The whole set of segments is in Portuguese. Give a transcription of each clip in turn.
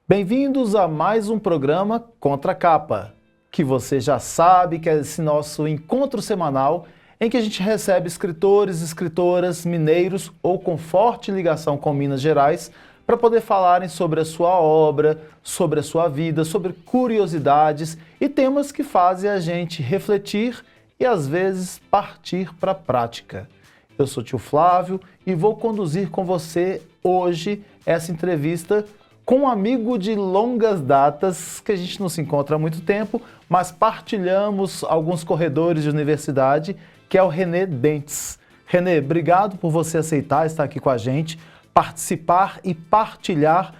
Bem-vindos a mais um programa Contra a Capa, que você já sabe que é esse nosso encontro semanal em que a gente recebe escritores, escritoras, mineiros ou com forte ligação com Minas Gerais para poder falarem sobre a sua obra, sobre a sua vida, sobre curiosidades e temas que fazem a gente refletir e às vezes partir para a prática. Eu sou tio Flávio e vou conduzir com você hoje essa entrevista com um amigo de longas datas, que a gente não se encontra há muito tempo, mas partilhamos alguns corredores de universidade, que é o René Dentes. René, obrigado por você aceitar estar aqui com a gente, participar e partilhar.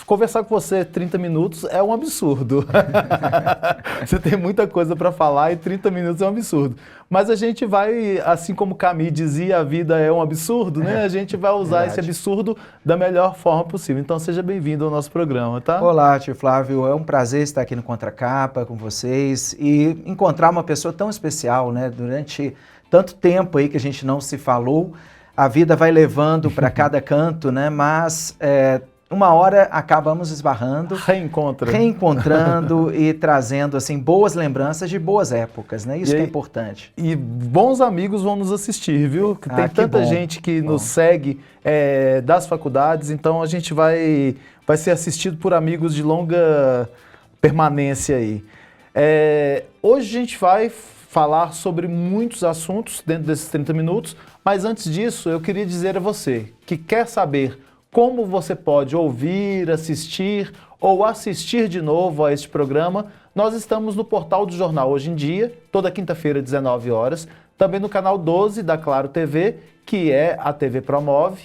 Conversar com você 30 minutos é um absurdo. Você tem muita coisa para falar e 30 minutos é um absurdo. Mas a gente vai, assim como Camus dizia, a vida é um absurdo, né? A gente vai usar esse absurdo da melhor forma possível. Então seja bem-vindo ao nosso programa, tá? Olá, tio Flávio. É um prazer estar aqui no Contra a Capa com vocês e encontrar uma pessoa tão especial, né? Durante tanto tempo aí que a gente não se falou, a vida vai levando para cada canto, né? Mas uma hora acabamos esbarrando, reencontrando e trazendo assim boas lembranças de boas épocas, né? Isso que é importante. E bons amigos vão nos assistir, viu? Tem tanta gente que nos segue das faculdades, então a gente vai ser assistido por amigos de longa permanência aí. Hoje a gente vai falar sobre muitos assuntos dentro desses 30 minutos, mas antes disso eu queria dizer a você que quer saber como você pode ouvir, assistir ou assistir de novo a este programa. Nós estamos no portal do Jornal Hoje em Dia, toda quinta-feira, 19 horas, também no canal 12 da Claro TV, que é a TV Promove,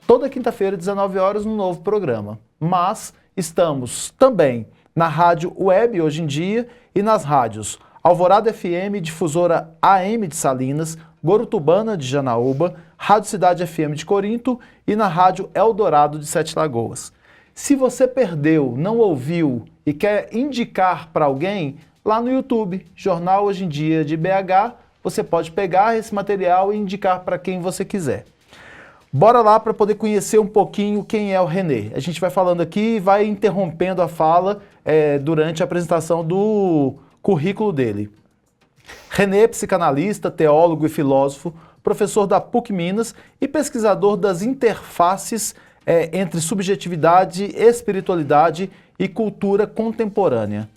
toda quinta-feira, 19 horas, no novo programa. Mas estamos também na rádio web Hoje em Dia e nas rádios Alvorada FM, Difusora AM de Salinas, Gorutubana de Janaúba, Rádio Cidade FM de Corinto e na Rádio Eldorado de Sete Lagoas. Se você perdeu, não ouviu e quer indicar para alguém, lá no YouTube, Jornal Hoje em Dia de BH, você pode pegar esse material e indicar para quem você quiser. Bora lá para poder conhecer um pouquinho quem é o René. A gente vai falando aqui e vai interrompendo a fala durante a apresentação do currículo dele. René é psicanalista, teólogo e filósofo, professor da PUC Minas e pesquisador das interfaces entre subjetividade, espiritualidade e cultura contemporânea.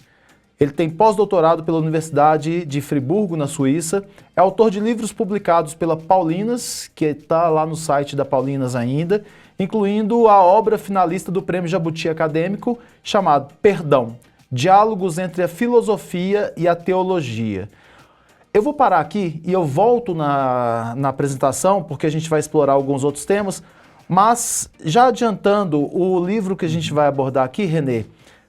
Ele tem pós-doutorado pela Universidade de Friburgo, na Suíça, é autor de livros publicados pela Paulinas, que está lá no site da Paulinas ainda, incluindo a obra finalista do Prêmio Jabuti Acadêmico, chamado Perdão, Diálogos entre a Filosofia e a Teologia. Eu vou parar aqui e eu volto na apresentação, porque a gente vai explorar alguns outros temas, mas já adiantando o livro que a gente vai abordar aqui, René,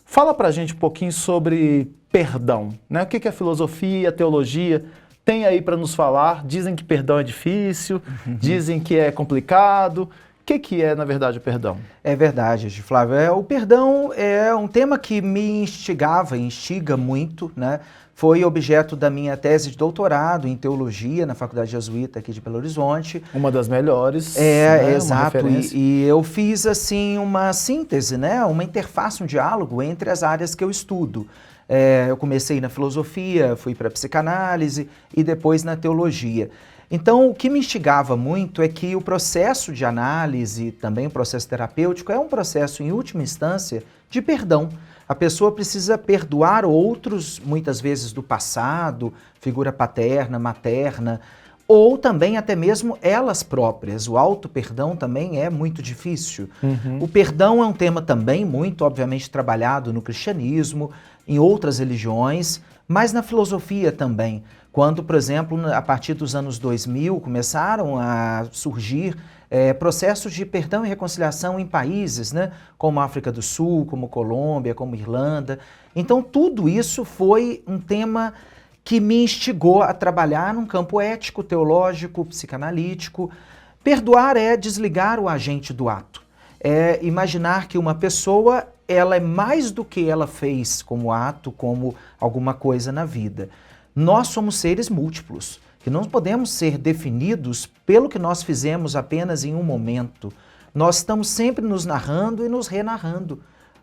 fala pra gente um pouquinho sobre perdão, né? O que a filosofia e a teologia têm aí para nos falar? Dizem que perdão é difícil, dizem que é complicado. O que é, na verdade, o perdão? É verdade, Flávio. O perdão é um tema que me instiga muito, né? Foi objeto da minha tese de doutorado em teologia na Faculdade Jesuíta aqui de Belo Horizonte. Uma das melhores, né? Exato. E eu fiz, assim, uma síntese, né? Uma interface, um diálogo entre as áreas que eu estudo. Eu comecei na filosofia, fui para a psicanálise e depois na teologia. Então, o que me instigava muito é que o processo de análise, também o processo terapêutico, é um processo, em última instância, de perdão. A pessoa precisa perdoar outros, muitas vezes do passado, figura paterna, materna, ou também até mesmo elas próprias. O auto-perdão também é muito difícil. O perdão é um tema também muito, obviamente, trabalhado no cristianismo, em outras religiões, mas na filosofia também. Quando, por exemplo, a partir dos anos 2000, começaram a surgir processos de perdão e reconciliação em países, né, como a África do Sul, como Colômbia, como Irlanda. Então, tudo isso foi um tema que me instigou a trabalhar num campo ético, teológico, psicanalítico. Perdoar é desligar o agente do ato. É imaginar que uma pessoa, ela é mais do que ela fez como ato, como alguma coisa na vida. Nós somos seres múltiplos, que não podemos ser definidos pelo que nós fizemos apenas em um momento. Nós estamos sempre nos narrando e nos renarrando.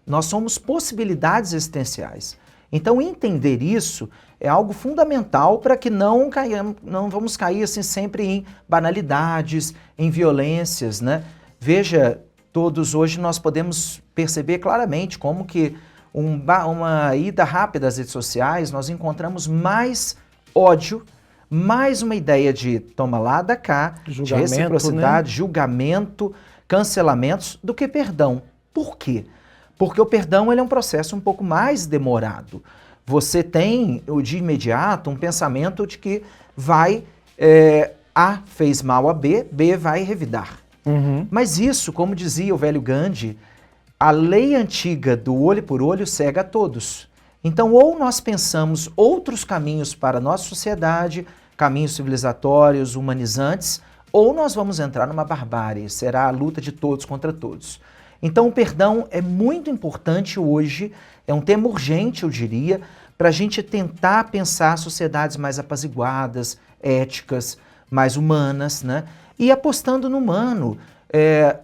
nós somos possibilidades existenciais. Então, entender isso é algo fundamental para que não vamos cair assim, sempre em banalidades, em violências, né? Veja, todos hoje nós podemos perceber claramente como que uma ida rápida às redes sociais, nós encontramos mais ódio, mais uma ideia de toma lá da cá, de reciprocidade, né? Julgamento, cancelamentos, do que perdão. Por quê? Porque o perdão ele é um processo um pouco mais demorado. Você tem, de imediato, um pensamento de que A fez mal a B, B vai revidar. Mas isso, como dizia o velho Gandhi, a lei antiga do olho por olho cega a todos. Então, ou nós pensamos outros caminhos para a nossa sociedade, caminhos civilizatórios, humanizantes, ou nós vamos entrar numa barbárie, será a luta de todos contra todos. Então, o perdão é muito importante hoje, é um tema urgente, eu diria, para a gente tentar pensar sociedades mais apaziguadas, éticas, mais humanas, né? E apostando no humano.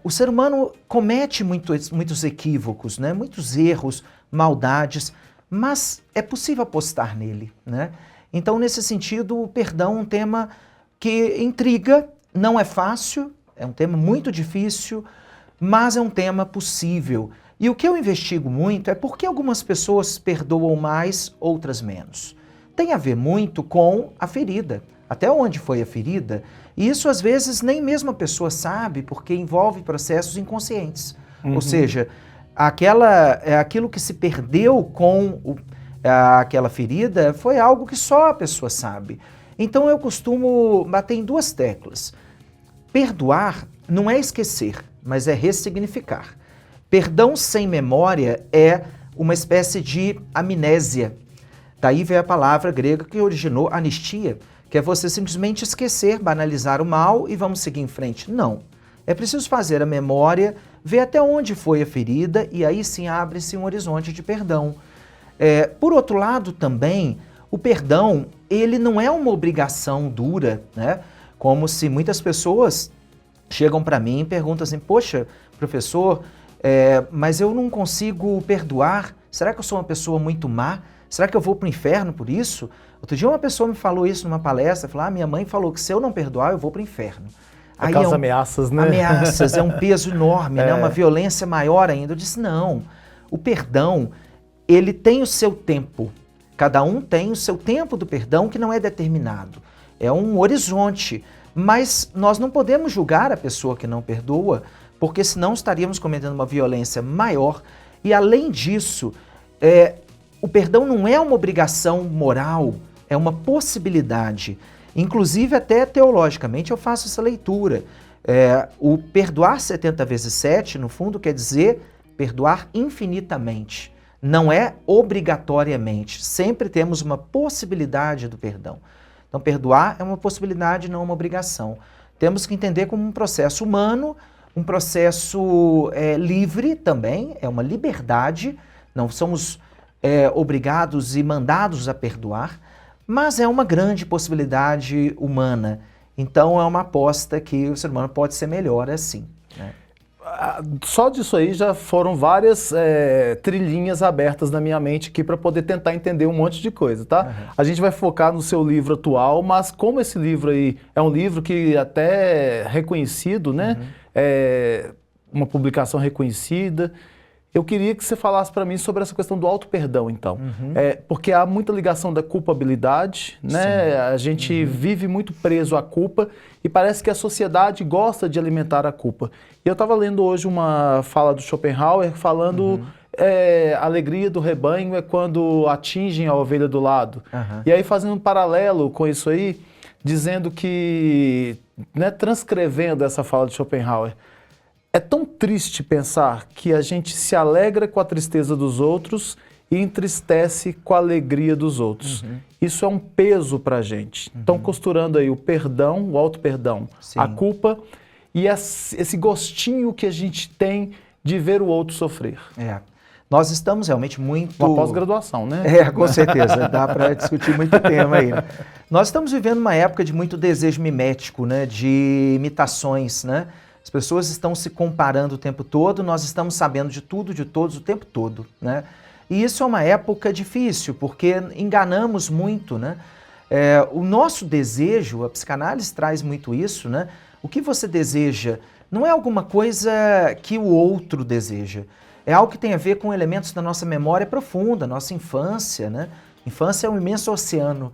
O ser humano comete muitos equívocos, né? Muitos erros, maldades, mas é possível apostar nele, né? Então, nesse sentido, o perdão é um tema que intriga, não é fácil, é um tema muito difícil, mas é um tema possível. E o que eu investigo muito é por que algumas pessoas perdoam mais, outras menos. Tem a ver muito com a ferida, até onde foi a ferida, e isso às vezes nem mesmo a pessoa sabe, porque envolve processos inconscientes. Ou seja, aquilo que se perdeu com aquela ferida foi algo que só a pessoa sabe. Então eu costumo bater em duas teclas. Perdoar não é esquecer, mas é ressignificar. Perdão sem memória é uma espécie de amnésia. Daí vem a palavra grega que originou anistia, que é você simplesmente esquecer, banalizar o mal e vamos seguir em frente. Não. É preciso fazer a memória, ver até onde foi a ferida e aí sim abre-se um horizonte de perdão. Por outro lado também, o perdão, ele não é uma obrigação dura, né? Como se muitas pessoas chegam para mim e perguntam assim, poxa, professor, mas eu não consigo perdoar, será que eu sou uma pessoa muito má? Será que eu vou para o inferno por isso? Outro dia uma pessoa me falou isso numa palestra, falou, minha mãe falou que se eu não perdoar eu vou para o inferno. Aí aquelas ameaças, né? Ameaças, é um peso enorme, né? Uma violência maior ainda. Eu disse, não, o perdão, ele tem o seu tempo. Cada um tem o seu tempo do perdão que não é determinado. É um horizonte. Mas nós não podemos julgar a pessoa que não perdoa, porque senão estaríamos cometendo uma violência maior. E além disso, o perdão não é uma obrigação moral, é uma possibilidade. Inclusive, até teologicamente, eu faço essa leitura. O perdoar 70 vezes 7, no fundo, quer dizer perdoar infinitamente. Não é obrigatoriamente. Sempre temos uma possibilidade do perdão. Então, perdoar é uma possibilidade, não uma obrigação. Temos que entender como um processo humano, um processo livre também, é uma liberdade. Não somos obrigados e mandados a perdoar, mas é uma grande possibilidade humana. Então, é uma aposta que o ser humano pode ser melhor assim, né? Só disso aí já foram várias trilhinhas abertas na minha mente aqui para poder tentar entender um monte de coisa, tá? A gente vai focar no seu livro atual, mas como esse livro aí é um livro que até é reconhecido, né? Uma publicação reconhecida, eu queria que você falasse para mim sobre essa questão do auto-perdão, então. Porque há muita ligação da culpabilidade, né? Sim. A gente vive muito preso à culpa e parece que a sociedade gosta de alimentar a culpa. E eu estava lendo hoje uma fala do Schopenhauer falando a alegria do rebanho é quando atingem a ovelha do lado. E aí fazendo um paralelo com isso aí, dizendo que, né, transcrevendo essa fala de Schopenhauer, é tão triste pensar que a gente se alegra com a tristeza dos outros e entristece com a alegria dos outros. Isso é um peso para a gente. Então, costurando aí o perdão, o auto-perdão, a culpa e esse gostinho que a gente tem de ver o outro sofrer. Nós estamos realmente muito... Uma pós-graduação, né? Com certeza. Dá para discutir muito tema aí, né? Nós estamos vivendo uma época de muito desejo mimético, né? De imitações, né? As pessoas estão se comparando o tempo todo, nós estamos sabendo de tudo, de todos, o tempo todo, né? E isso é uma época difícil, porque enganamos muito, né? O nosso desejo, a psicanálise traz muito isso, né? O que você deseja não é alguma coisa que o outro deseja. É algo que tem a ver com elementos da nossa memória profunda, nossa infância, né? Infância é um imenso oceano.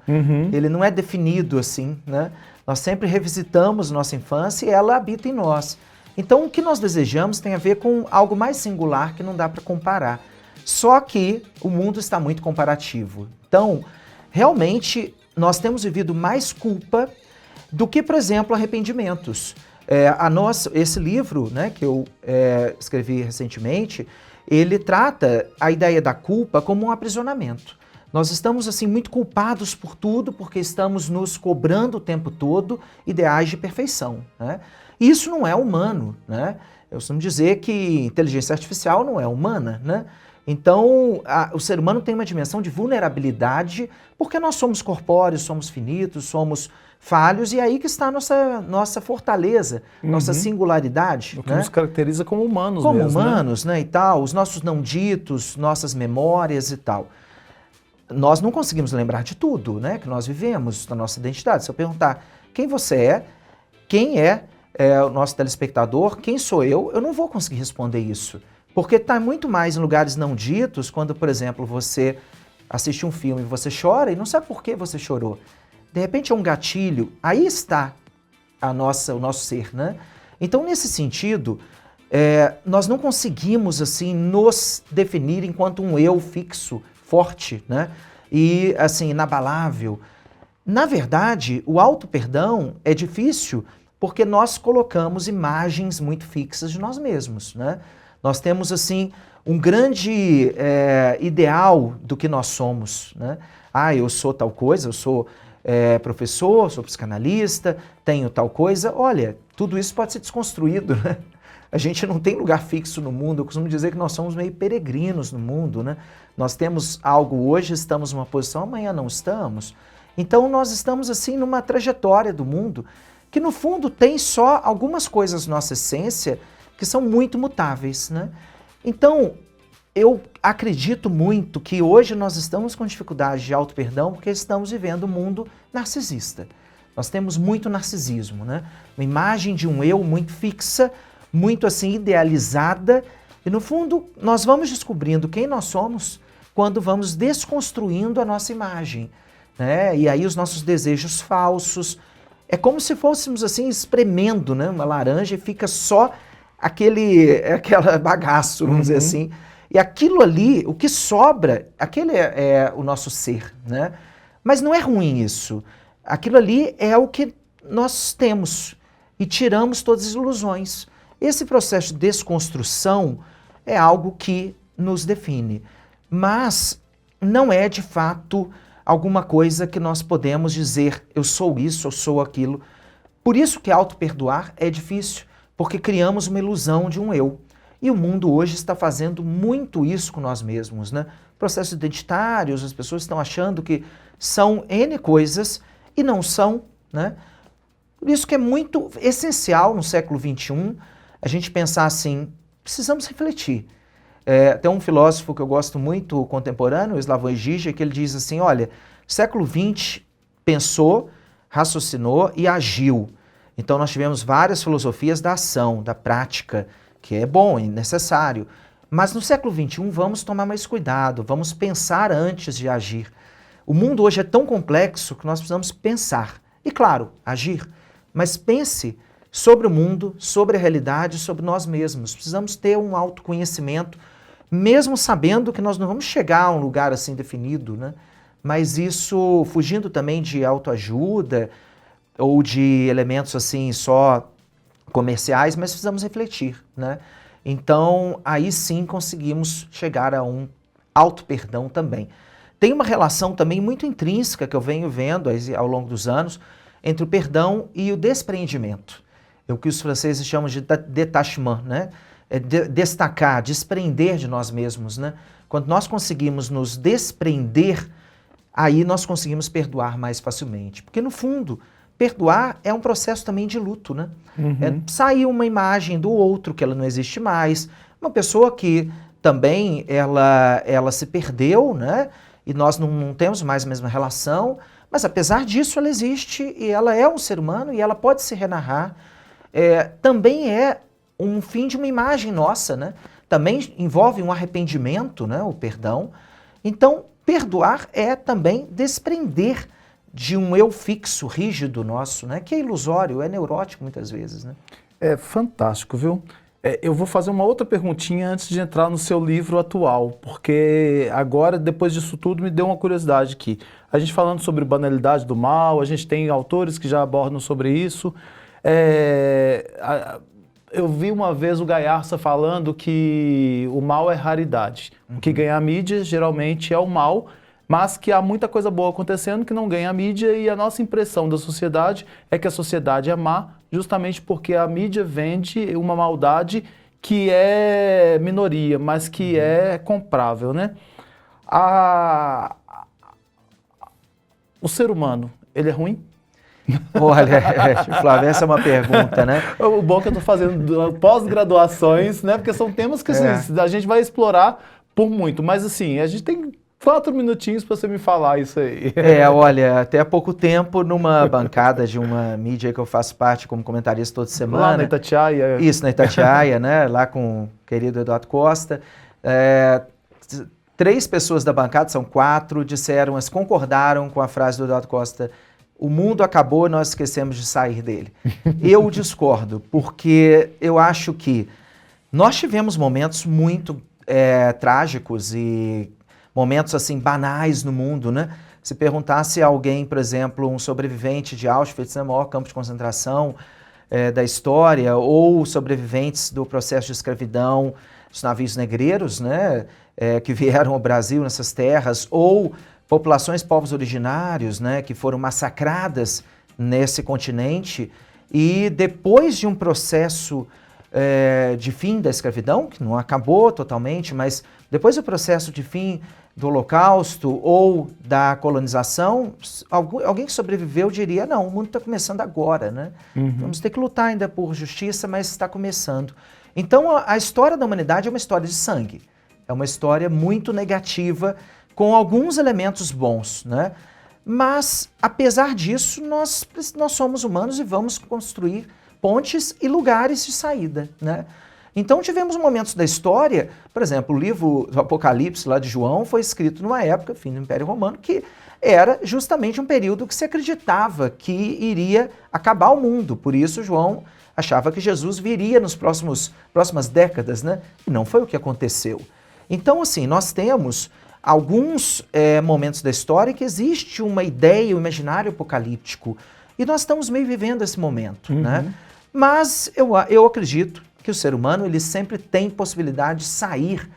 Ele não é definido assim, né? Nós sempre revisitamos nossa infância e ela habita em nós. Então, o que nós desejamos tem a ver com algo mais singular que não dá para comparar. Só que o mundo está muito comparativo. Então, realmente, nós temos vivido mais culpa do que, por exemplo, arrependimentos. Esse livro, né, que eu escrevi recentemente, ele trata a ideia da culpa como um aprisionamento. Nós estamos assim muito culpados por tudo porque estamos nos cobrando o tempo todo ideais de perfeição, né? Isso não é humano, né? Eu costumo dizer que inteligência artificial não é humana, né? Então, o ser humano tem uma dimensão de vulnerabilidade porque nós somos corpóreos, somos finitos, somos falhos, e aí que está a nossa fortaleza, nossa singularidade. O que né? nos caracteriza como humanos como mesmo, humanos, né, e tal, os nossos não ditos, nossas memórias e tal. Nós não conseguimos lembrar de tudo, né, que nós vivemos, da nossa identidade. Se eu perguntar quem você é, quem é o nosso telespectador, quem sou eu não vou conseguir responder isso. Porque está muito mais em lugares não ditos, quando, por exemplo, você assiste um filme e você chora e não sabe por que você chorou. De repente é um gatilho, aí está o nosso ser, né? Então, nesse sentido, nós não conseguimos, assim, nos definir enquanto um eu fixo, forte, né? E, assim, inabalável. Na verdade, o auto-perdão é difícil porque nós colocamos imagens muito fixas de nós mesmos, né? Nós temos, assim, um grande ideal do que nós somos, né? Ah, eu sou tal coisa, eu sou professor, sou psicanalista, tenho tal coisa. Olha, tudo isso pode ser desconstruído, né? A gente não tem lugar fixo no mundo. Eu costumo dizer que nós somos meio peregrinos no mundo, né? Nós temos algo hoje, estamos numa posição, amanhã não estamos. Então nós estamos, assim, numa trajetória do mundo que, no fundo, tem só algumas coisas na nossa essência que são muito mutáveis, né? Então, eu acredito muito que hoje nós estamos com dificuldade de auto-perdão porque estamos vivendo um mundo narcisista. Nós temos muito narcisismo, né? Uma imagem de um eu muito fixa, muito assim idealizada, e no fundo nós vamos descobrindo quem nós somos quando vamos desconstruindo a nossa imagem, né? E aí os nossos desejos falsos, é como se fôssemos assim espremendo, né, uma laranja e fica só aquela bagaço, vamos dizer assim. E aquilo ali, o que sobra, aquele é o nosso ser, né? Mas não é ruim isso. Aquilo ali é o que nós temos e tiramos todas as ilusões. Esse processo de desconstrução é algo que nos define, mas não é de fato alguma coisa que nós podemos dizer eu sou isso, eu sou aquilo. Por isso que auto-perdoar é difícil, porque criamos uma ilusão de um eu. E o mundo hoje está fazendo muito isso com nós mesmos, né? Processos identitários, as pessoas estão achando que são N coisas e não são, né? Por isso que é muito essencial no século XXI a gente pensar assim, precisamos refletir. Tem um filósofo que eu gosto muito, contemporâneo, o Slavoj Žižek, que ele diz assim, olha, século XX pensou, raciocinou e agiu. Então nós tivemos várias filosofias da ação, da prática, que é bom e necessário. Mas no século XXI vamos tomar mais cuidado, vamos pensar antes de agir. O mundo hoje é tão complexo que nós precisamos pensar. E claro, agir. Mas pense sobre o mundo, sobre a realidade, sobre nós mesmos. Precisamos ter um autoconhecimento, mesmo sabendo que nós não vamos chegar a um lugar assim definido, né? Mas isso fugindo também de autoajuda ou de elementos assim só comerciais, mas precisamos refletir, né? Então, aí sim conseguimos chegar a um auto-perdão também. Tem uma relação também muito intrínseca que eu venho vendo ao longo dos anos entre o perdão e o despreendimento. É o que os franceses chamam de détachement, né? Destacar, desprender de nós mesmos, né? Quando nós conseguimos nos desprender, aí nós conseguimos perdoar mais facilmente. Porque, no fundo, perdoar é um processo também de luto, né? Sair uma imagem do outro que ela não existe mais, uma pessoa que também ela se perdeu, né? E nós não temos mais a mesma relação, mas apesar disso ela existe e ela é um ser humano e ela pode se renarrar. Também é um fim de uma imagem nossa, né? Também envolve um arrependimento, né? O perdão. Então, perdoar é também desprender de um eu fixo, rígido nosso, né? Que é ilusório, é neurótico muitas vezes, né? É fantástico, viu? Eu vou fazer uma outra perguntinha antes de entrar no seu livro atual, porque agora, depois disso tudo, me deu uma curiosidade aqui. A gente falando sobre banalidade do mal, a gente tem autores que já abordam sobre isso. Eu vi uma vez o Gaiarsa falando que o mal é raridade. O que ganha a mídia geralmente é o mal, mas que há muita coisa boa acontecendo que não ganha a mídia, e a nossa impressão da sociedade é que a sociedade é má, justamente porque a mídia vende uma maldade que é minoria, mas que é comprável, né? O ser humano, ele é ruim? Olha, Flávio, essa é uma pergunta, né? O bom é que eu estou fazendo pós-graduações, né? Porque são temas que assim, a gente vai explorar por muito, mas assim, a gente tem 4 minutinhos para você me falar isso aí. Olha, até há pouco tempo, numa bancada de uma mídia que eu faço parte como comentarista toda semana. Lá na Itatiaia. Isso, na Itatiaia, né? Lá com o querido Eduardo Costa. 3 pessoas da bancada, são 4, concordaram com a frase do Eduardo Costa: o mundo acabou, nós esquecemos de sair dele. Eu discordo, porque eu acho que nós tivemos momentos muito trágicos e momentos assim banais no mundo, né? Se perguntasse a alguém, por exemplo, um sobrevivente de Auschwitz, né, o maior campo de concentração da história, ou sobreviventes do processo de escravidão dos navios negreiros, né, que vieram ao Brasil nessas terras, ou populações, povos originários, né, que foram massacradas nesse continente, e depois de um processo de fim da escravidão, que não acabou totalmente, mas depois do processo de fim do Holocausto ou da colonização, alguém que sobreviveu diria: não, o mundo está começando agora, né? Vamos ter que lutar ainda por justiça, mas está começando. Então a história da humanidade é uma história de sangue, é uma história muito negativa, com alguns elementos bons, né? Mas, apesar disso, nós somos humanos e vamos construir pontes e lugares de saída, né? Então tivemos momentos da história, por exemplo, o livro do Apocalipse, lá de João, foi escrito numa época, fim do Império Romano, que era justamente um período que se acreditava que iria acabar o mundo. Por isso João achava que Jesus viria nas próximas décadas, né? E não foi o que aconteceu. Então, assim, nós temos alguns momentos da história que existe uma ideia, um imaginário apocalíptico, e nós estamos meio vivendo esse momento, né? Mas eu acredito que o ser humano, ele sempre tem possibilidade de sair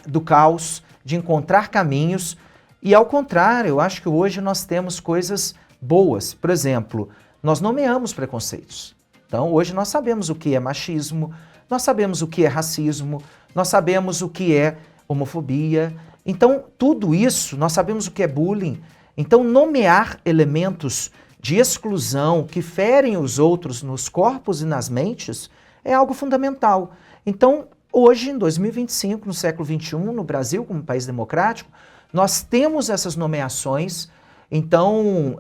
do caos, de encontrar caminhos, e ao contrário, eu acho que hoje nós temos coisas boas. Por exemplo, nós nomeamos preconceitos. Então, hoje nós sabemos o que é machismo, nós sabemos o que é racismo, nós sabemos o que é homofobia. Então, tudo isso, nós sabemos o que é bullying. Então, nomear elementos de exclusão que ferem os outros nos corpos e nas mentes é algo fundamental. Então, hoje, em 2025, no século XXI, no Brasil, como país democrático, nós temos essas nomeações. Então,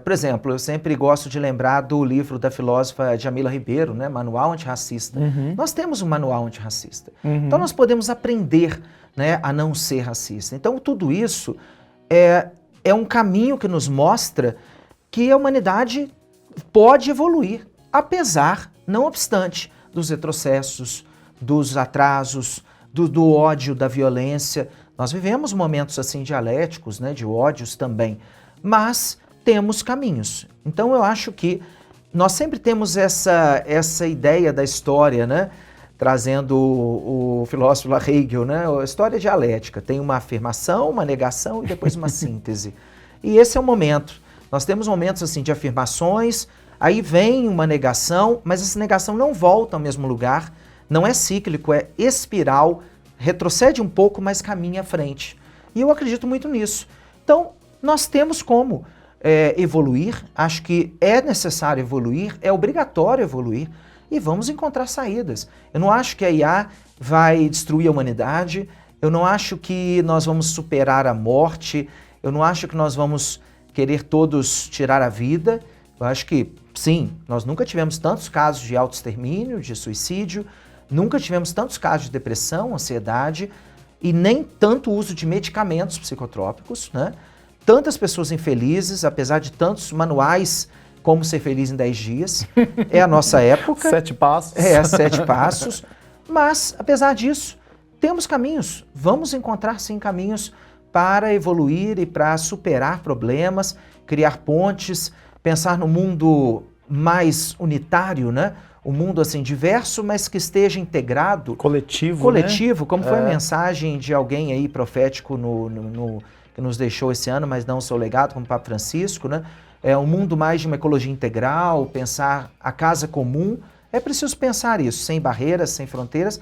por exemplo, eu sempre gosto de lembrar do livro da filósofa Djamila Ribeiro, né, Manual Antirracista. Nós temos um manual antirracista. Então, nós podemos aprender, né, a não ser racista. Então, tudo isso é um caminho que nos mostra que a humanidade pode evoluir, apesar, não obstante, dos retrocessos, dos atrasos, do ódio, da violência. Nós vivemos momentos assim dialéticos, né, de ódios também, mas temos caminhos. Então eu acho que nós sempre temos essa ideia da história, né, trazendo o filósofo Hegel, né, a história dialética, tem uma afirmação, uma negação e depois uma síntese. E esse é o momento. Nós temos momentos assim de afirmações, aí vem uma negação, mas essa negação não volta ao mesmo lugar, não é cíclico, é espiral, retrocede um pouco, mas caminha à frente. E eu acredito muito nisso. Então, nós temos como evoluir, acho que é necessário evoluir, é obrigatório evoluir, e vamos encontrar saídas. Eu não acho que a IA vai destruir a humanidade, eu não acho que nós vamos superar a morte, eu não acho que nós vamos querer todos tirar a vida. Eu acho que, sim, nós nunca tivemos tantos casos de autoextermínio, de suicídio, nunca tivemos tantos casos de depressão, ansiedade, e nem tanto uso de medicamentos psicotrópicos, né? Tantas pessoas infelizes, apesar de tantos manuais como ser feliz em 10 dias. É a nossa época. 7 passos. 7 passos. Mas, apesar disso, temos caminhos. Vamos encontrar, sim, caminhos para evoluir e para superar problemas, criar pontes, pensar no mundo mais unitário, né? Um mundo assim diverso, mas que esteja integrado. Coletivo, né? Como foi a mensagem de alguém aí profético que nos deixou esse ano, mas não o seu legado, como o Papa Francisco, né? É um mundo mais de uma ecologia integral, pensar a casa comum. É preciso pensar isso, sem barreiras, sem fronteiras.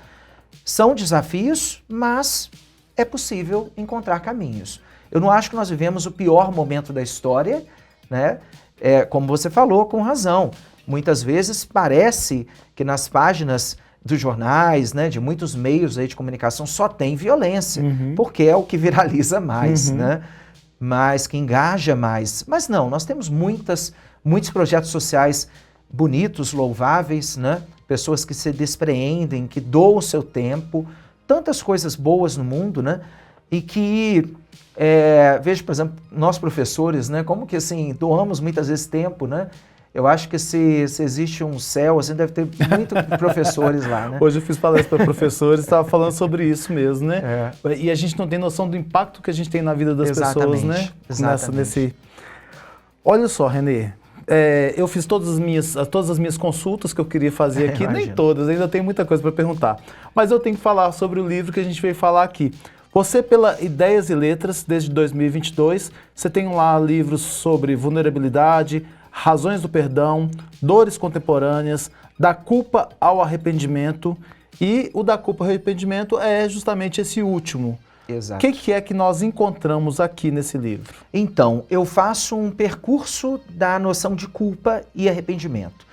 São desafios, mas é possível encontrar caminhos. Eu não acho que nós vivemos o pior momento da história, né? Como você falou, com razão. Muitas vezes parece que nas páginas dos jornais, né, de muitos meios aí de comunicação, só tem violência, porque é o que viraliza mais, né? Mas que engaja mais. Mas não, nós temos muitos projetos sociais bonitos, louváveis, né? Pessoas que se despreendem, que doam o seu tempo, tantas coisas boas no mundo, né? E que, vejo, por exemplo, nós professores, né? Como que assim, doamos muitas vezes tempo, né? Eu acho que se existe um céu, assim, deve ter muitos professores lá, né? Hoje eu fiz palestra para professores e estava falando sobre isso mesmo, né? E a gente não tem noção do impacto que a gente tem na vida das pessoas, né? Exatamente. Olha só, Renê, eu fiz todas as minhas consultas que eu queria fazer aqui, nem todas, ainda tem muita coisa para perguntar. Mas eu tenho que falar sobre o livro que a gente veio falar aqui. Você, pela Ideias e Letras, desde 2022, você tem lá livros sobre vulnerabilidade, razões do perdão, dores contemporâneas, da culpa ao arrependimento, e o da culpa ao arrependimento é justamente esse último. Exato. O que é que nós encontramos aqui nesse livro? Então, eu faço um percurso da noção de culpa e arrependimento.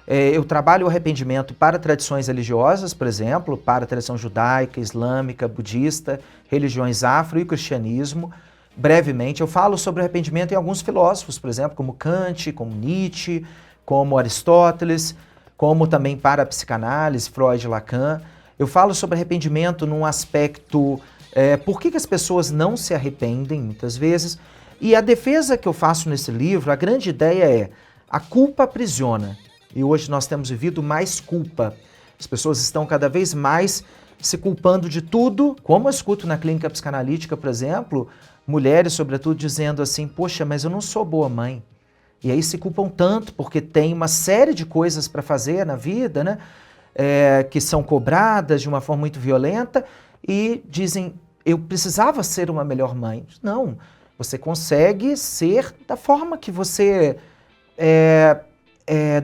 Eu trabalho o arrependimento para tradições religiosas, por exemplo, para a tradição judaica, islâmica, budista, religiões afro e o cristianismo. Brevemente, eu falo sobre o arrependimento em alguns filósofos, por exemplo, como Kant, como Nietzsche, como Aristóteles, como também para a psicanálise, Freud e Lacan. Eu falo sobre arrependimento num aspecto, por que as pessoas não se arrependem, muitas vezes. E a defesa que eu faço nesse livro, a grande ideia é, a culpa aprisiona. E hoje nós temos vivido mais culpa. As pessoas estão cada vez mais se culpando de tudo, como eu escuto na clínica psicanalítica, por exemplo, mulheres, sobretudo, dizendo assim, poxa, mas eu não sou boa mãe. E aí se culpam tanto, porque tem uma série de coisas para fazer na vida, né? Que são cobradas de uma forma muito violenta, e dizem, eu precisava ser uma melhor mãe. Não, você consegue ser da forma que você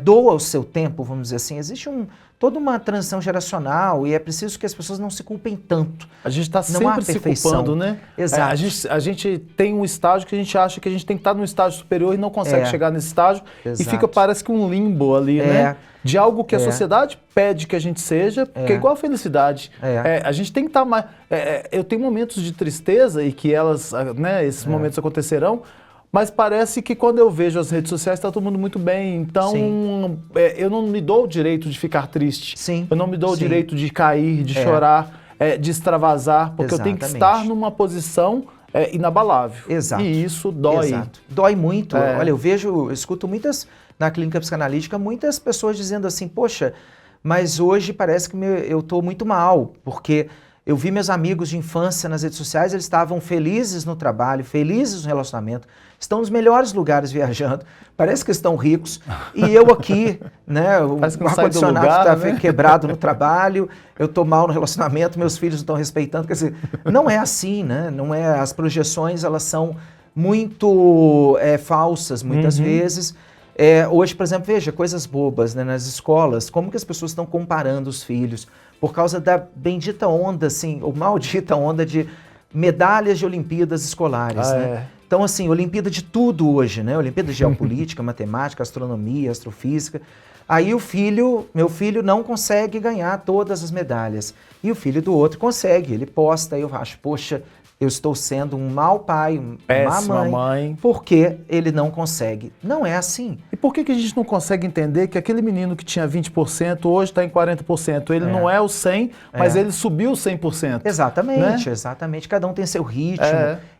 doa o seu tempo, vamos dizer assim. Existe toda uma transição geracional e é preciso que as pessoas não se culpem tanto. A gente está sempre se culpando, né? Exato. A gente tem um estágio que a gente acha que a gente tem que estar num estágio superior e não consegue chegar nesse estágio. Exato. E fica, parece que um limbo ali, né? De algo que a sociedade pede que a gente seja, que é igual a felicidade. A gente tem que estar mais... eu tenho momentos de tristeza e que esses momentos acontecerão, mas parece que quando eu vejo as redes sociais está todo mundo muito bem, então eu não me dou o direito de ficar triste, eu não me dou o direito de cair, de chorar, de extravasar, porque eu tenho que estar numa posição inabalável. Exato. E isso dói. Exato. Dói muito. Olha, eu escuto muitas, na clínica psicanalítica, muitas pessoas dizendo assim, poxa, mas hoje parece que eu estou muito mal, porque eu vi meus amigos de infância nas redes sociais, eles estavam felizes no trabalho, felizes no relacionamento, estão nos melhores lugares viajando, parece que estão ricos, e eu aqui, né, o ar-condicionado está quebrado no trabalho, eu estou mal no relacionamento, meus filhos não estão respeitando, quer dizer, não é assim, né, não é, as projeções, elas são muito falsas, muitas vezes. Hoje, por exemplo, veja, coisas bobas, né, nas escolas, como que as pessoas estão comparando os filhos, por causa da bendita onda, assim, ou maldita onda de medalhas de Olimpíadas escolares, né? Então, assim, Olimpíada de tudo hoje, né? Olimpíada de Geopolítica, Matemática, Astronomia, Astrofísica. Aí meu filho não consegue ganhar todas as medalhas. E o filho do outro consegue, ele posta, aí eu acho, poxa, eu estou sendo um mau pai, péssima má mãe, porque ele não consegue. Não é assim. E por que a gente não consegue entender que aquele menino que tinha 20% hoje está em 40%? Ele não é o 100%, mas ele subiu 100%. Exatamente, exatamente. Cada um tem seu ritmo.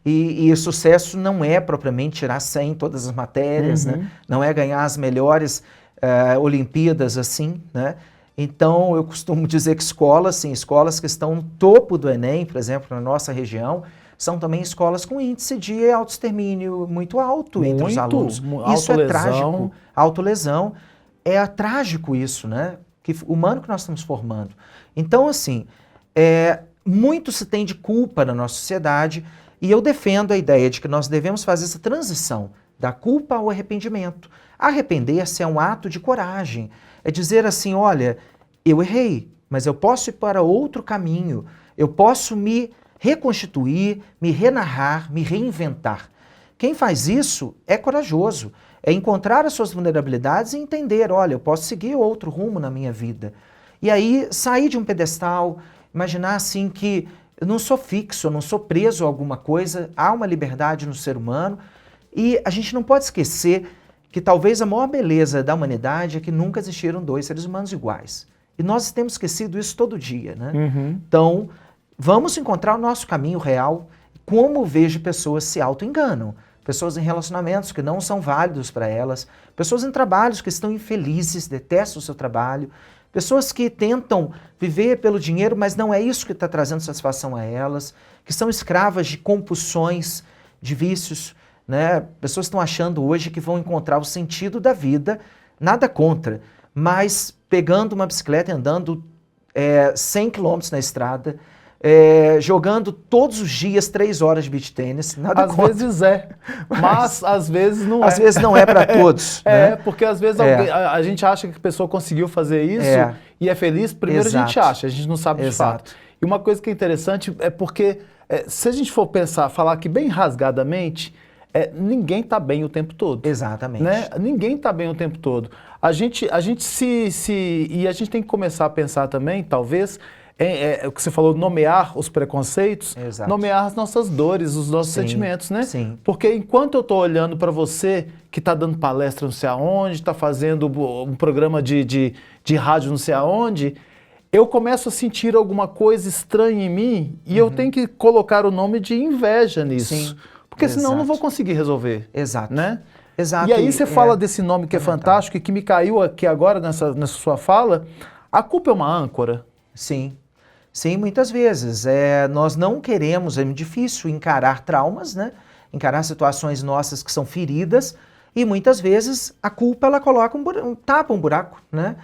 E sucesso não é propriamente tirar 100 em todas as matérias, né? Não é ganhar as melhores Olimpíadas assim, né? Então, eu costumo dizer que escolas que estão no topo do Enem, por exemplo, na nossa região, são também escolas com índice de autoextermínio muito alto entre os alunos. Isso é trágico. Autolesão. É trágico isso, né? Humano que nós estamos formando. Então, assim, muito se tem de culpa na nossa sociedade e eu defendo a ideia de que nós devemos fazer essa transição da culpa ao arrependimento. Arrepender-se é um ato de coragem. É dizer assim, olha, eu errei, mas eu posso ir para outro caminho. Eu posso me reconstituir, me renarrar, me reinventar. Quem faz isso é corajoso. É encontrar as suas vulnerabilidades e entender, olha, eu posso seguir outro rumo na minha vida. E aí sair de um pedestal, imaginar assim que eu não sou fixo, eu não sou preso a alguma coisa, há uma liberdade no ser humano. E a gente não pode esquecer que talvez a maior beleza da humanidade é que nunca existiram dois seres humanos iguais. E nós temos esquecido isso todo dia, né? Então, vamos encontrar o nosso caminho real. Como vejo pessoas se auto-enganam. Pessoas em relacionamentos que não são válidos para elas. Pessoas em trabalhos que estão infelizes, detestam o seu trabalho. Pessoas que tentam viver pelo dinheiro, mas não é isso que está trazendo satisfação a elas. Que são escravas de compulsões, de vícios. Né? Pessoas estão achando hoje que vão encontrar o sentido da vida, nada contra, mas pegando uma bicicleta e andando 100 km na estrada, jogando todos os dias 3 horas de beach tênis, nada contra. Às vezes mas às vezes não é. Às vezes não é para todos. Né? Porque às vezes a gente acha que a pessoa conseguiu fazer isso e é feliz, primeiro a gente acha, a gente não sabe de fato. E uma coisa que é interessante é porque, se a gente for falar aqui bem rasgadamente, ninguém está bem o tempo todo. Exatamente. Né? Ninguém está bem o tempo todo. A gente e a gente tem que começar a pensar também, talvez, o que você falou, nomear os preconceitos, nomear as nossas dores, os nossos sentimentos, né? Sim. Porque enquanto eu estou olhando para você que está dando palestra não sei aonde, está fazendo um programa de rádio não sei aonde, eu começo a sentir alguma coisa estranha em mim e eu tenho que colocar o nome de inveja nisso. Sim. Porque senão eu não vou conseguir resolver. Exato. Né? Exato. E aí você fala desse nome que é fantástico e que me caiu aqui agora nessa sua fala. A culpa é uma âncora? Sim. Sim, muitas vezes. Nós não queremos, é muito difícil encarar traumas, né? Encarar situações nossas que são feridas e muitas vezes a culpa ela coloca tapa um buraco, né?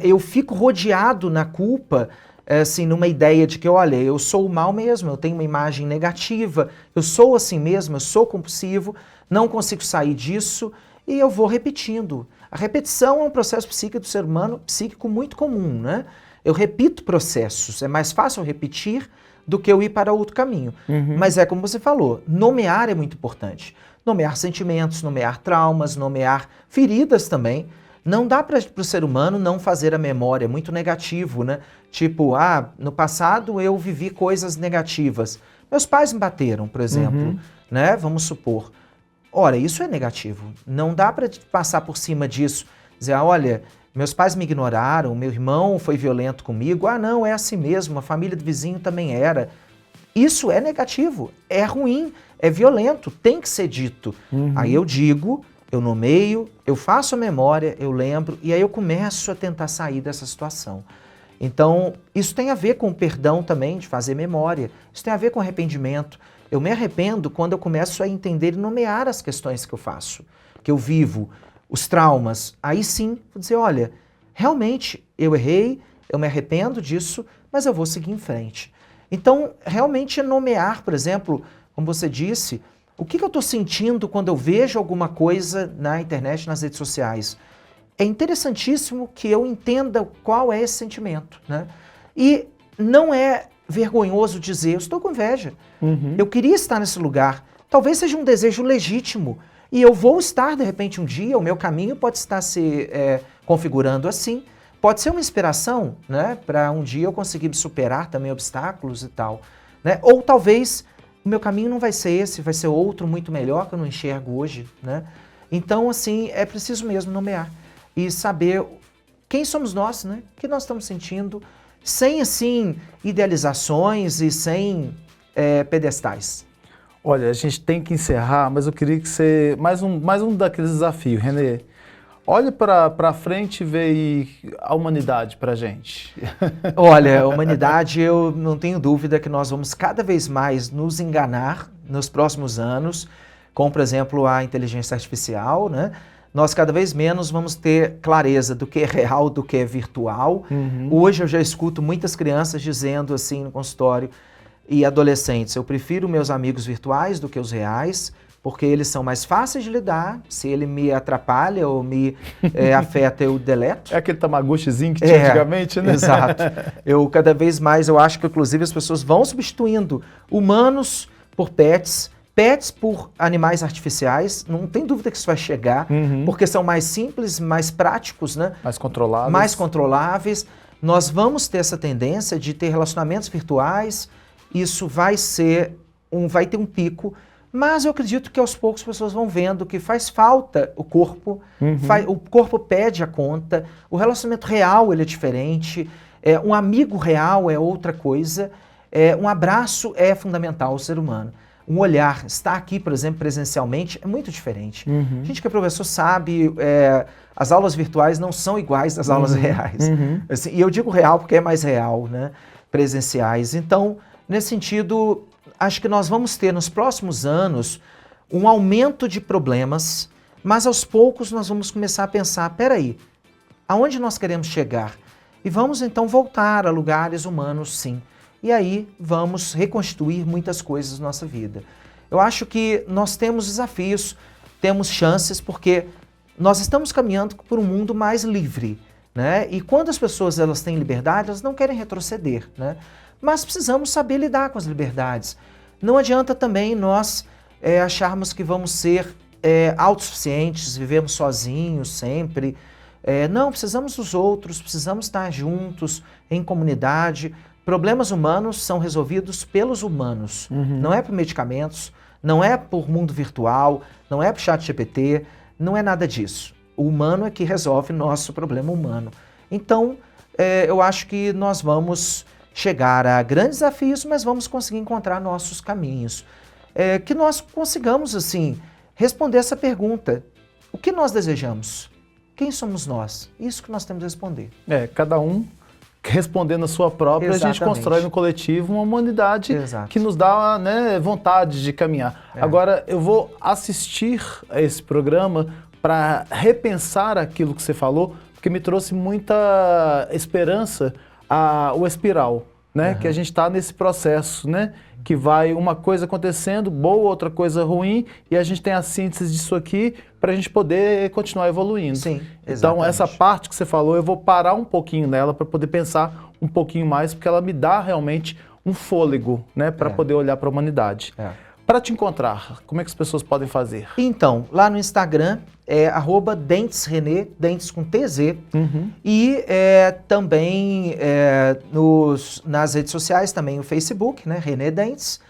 Eu fico rodeado na culpa, assim, numa ideia de que, olha, eu sou o mal mesmo, eu tenho uma imagem negativa, eu sou assim mesmo, eu sou compulsivo, não consigo sair disso e eu vou repetindo. A repetição é um processo psíquico do ser humano, psíquico muito comum, né? Eu repito processos, é mais fácil repetir do que eu ir para outro caminho. Mas é como você falou, nomear é muito importante. Nomear sentimentos, nomear traumas, nomear feridas também. Não dá para o ser humano não fazer a memória, é muito negativo, né? Tipo, no passado eu vivi coisas negativas. Meus pais me bateram, por exemplo, né? Vamos supor. Ora, isso é negativo. Não dá para passar por cima disso. Dizer, olha, meus pais me ignoraram, meu irmão foi violento comigo. Não, é assim mesmo, a família do vizinho também era. Isso é negativo, é ruim, é violento, tem que ser dito. Aí eu digo, eu nomeio, eu faço a memória, eu lembro, e aí eu começo a tentar sair dessa situação. Então, isso tem a ver com o perdão também, de fazer memória. Isso tem a ver com arrependimento. Eu me arrependo quando eu começo a entender e nomear as questões que eu faço, que eu vivo, os traumas. Aí sim, vou dizer, olha, realmente eu errei, eu me arrependo disso, mas eu vou seguir em frente. Então, realmente é nomear, por exemplo, como você disse, o que eu estou sentindo quando eu vejo alguma coisa na internet, nas redes sociais. É interessantíssimo que eu entenda qual é esse sentimento, né? E não é vergonhoso dizer, eu estou com inveja. Eu queria estar nesse lugar, talvez seja um desejo legítimo. E eu vou estar, de repente, um dia, o meu caminho pode estar se configurando assim. Pode ser uma inspiração, né, para um dia eu conseguir superar também obstáculos e tal. Né? Ou talvez o meu caminho não vai ser esse, vai ser outro muito melhor que eu não enxergo hoje. Né? Então, assim, é preciso mesmo nomear e saber quem somos nós, né? O que nós estamos sentindo, sem, assim, idealizações e sem pedestais. Olha, a gente tem que encerrar, mas eu queria que você... Mais um daqueles desafios, Renê. Olhe para frente e vê aí a humanidade para a gente. Olha, a humanidade, eu não tenho dúvida que nós vamos cada vez mais nos enganar nos próximos anos, com, por exemplo, a inteligência artificial, né? Nós cada vez menos vamos ter clareza do que é real, do que é virtual. Hoje eu já escuto muitas crianças dizendo assim no consultório e adolescentes, eu prefiro meus amigos virtuais do que os reais, porque eles são mais fáceis de lidar, se ele me atrapalha ou me afeta, eu deleto. É aquele Tamagotchizinho que tinha antigamente, né? Exato. Eu cada vez mais, eu acho que inclusive as pessoas vão substituindo humanos por pets, pets por animais artificiais, não tem dúvida que isso vai chegar, porque são mais simples, mais práticos, né? Mais controláveis. Mais controláveis. Nós vamos ter essa tendência de ter relacionamentos virtuais, isso vai ter um pico, mas eu acredito que aos poucos as pessoas vão vendo que faz falta o corpo, o corpo pede a conta, o relacionamento real ele é diferente, um amigo real é outra coisa, um abraço é fundamental ao ser humano. Um olhar, estar aqui, por exemplo, presencialmente, é muito diferente. A gente que é professor sabe, as aulas virtuais não são iguais às aulas reais. Assim, e eu digo real porque é mais real, né? Presenciais. Então, nesse sentido, acho que nós vamos ter nos próximos anos um aumento de problemas, mas aos poucos nós vamos começar a pensar, peraí, aonde nós queremos chegar? E vamos então voltar a lugares humanos, sim. E aí vamos reconstruir muitas coisas na nossa vida. Eu acho que nós temos desafios, temos chances, porque nós estamos caminhando por um mundo mais livre, né? E quando as pessoas elas têm liberdade, elas não querem retroceder, né? Mas precisamos saber lidar com as liberdades. Não adianta também nós acharmos que vamos ser autossuficientes, vivemos sozinhos sempre. Não, precisamos dos outros, precisamos estar juntos, em comunidade. Problemas humanos são resolvidos pelos humanos, não é por medicamentos, não é por mundo virtual, não é por ChatGPT, não é nada disso. O humano é que resolve nosso problema humano. Então, eu acho que nós vamos chegar a grandes desafios, mas vamos conseguir encontrar nossos caminhos. Que nós consigamos, assim, responder essa pergunta. O que nós desejamos? Quem somos nós? Isso que nós temos que responder. Cada um respondendo a sua própria, Exatamente. A gente constrói no coletivo uma humanidade Exato. que nos dá, né, vontade de caminhar. Agora, eu vou assistir a esse programa para repensar aquilo que você falou, porque me trouxe muita esperança o espiral, né? Que a gente está nesse processo, né? Que vai uma coisa acontecendo, boa, outra coisa ruim, e a gente tem a síntese disso aqui para a gente poder continuar evoluindo. Sim, então, exatamente. essa parte que você falou, eu vou parar um pouquinho nela para poder pensar um pouquinho mais, porque ela me dá realmente um fôlego, né? Para poder olhar para a humanidade. Para te encontrar, como é que as pessoas podem fazer? Então, lá no Instagram é @dentesrené, dentes com TZ, e também nas redes sociais, também o Facebook, né, René Dentes,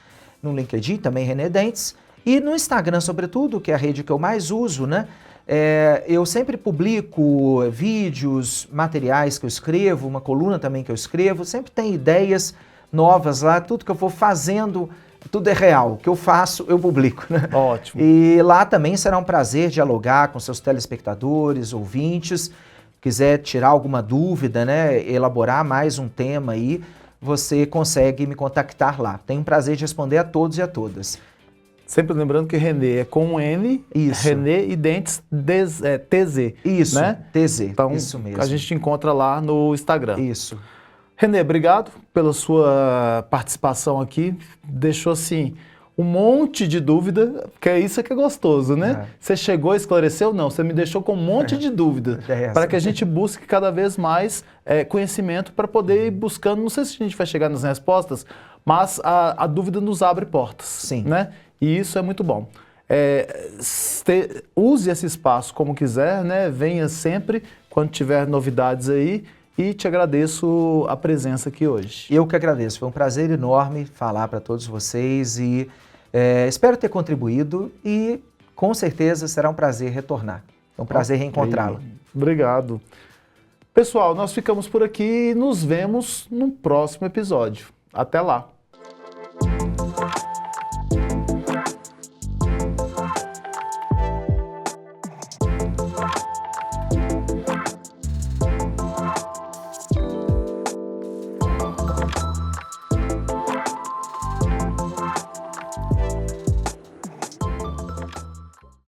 no LinkedIn também René Dentes, e no Instagram, sobretudo, que é a rede que eu mais uso, né, eu sempre publico vídeos, materiais que eu escrevo, uma coluna também que eu escrevo, sempre tem ideias novas lá, tudo que eu vou fazendo, tudo é real. O que eu faço, eu publico, né? Ótimo. E lá também será um prazer dialogar com seus telespectadores, ouvintes. Quiser tirar alguma dúvida, né? Elaborar mais um tema aí, você consegue me contactar lá. Tenho um prazer de responder a todos e a todas. Sempre lembrando que Renê é com um N, Isso. Renê e Dentes TZ. Isso, né? TZ, Então, isso mesmo. a gente te encontra lá no Instagram. Isso. Renê, obrigado pela sua participação aqui. Deixou, assim, um monte de dúvida, que é isso que é gostoso, né? Você chegou e esclareceu? Não, você me deixou com um monte de dúvida. Para que a gente busque cada vez mais conhecimento para poder ir buscando. Não sei se a gente vai chegar nas respostas, mas a dúvida nos abre portas. Sim. Né? E isso é muito bom. Use esse espaço como quiser, né? Venha sempre quando tiver novidades aí. E te agradeço a presença aqui hoje. Eu que agradeço, foi um prazer enorme falar para todos vocês e espero ter contribuído e com certeza será um prazer retornar. É um prazer reencontrá-lo. Obrigado. Pessoal, nós ficamos por aqui e nos vemos no próximo episódio. Até lá!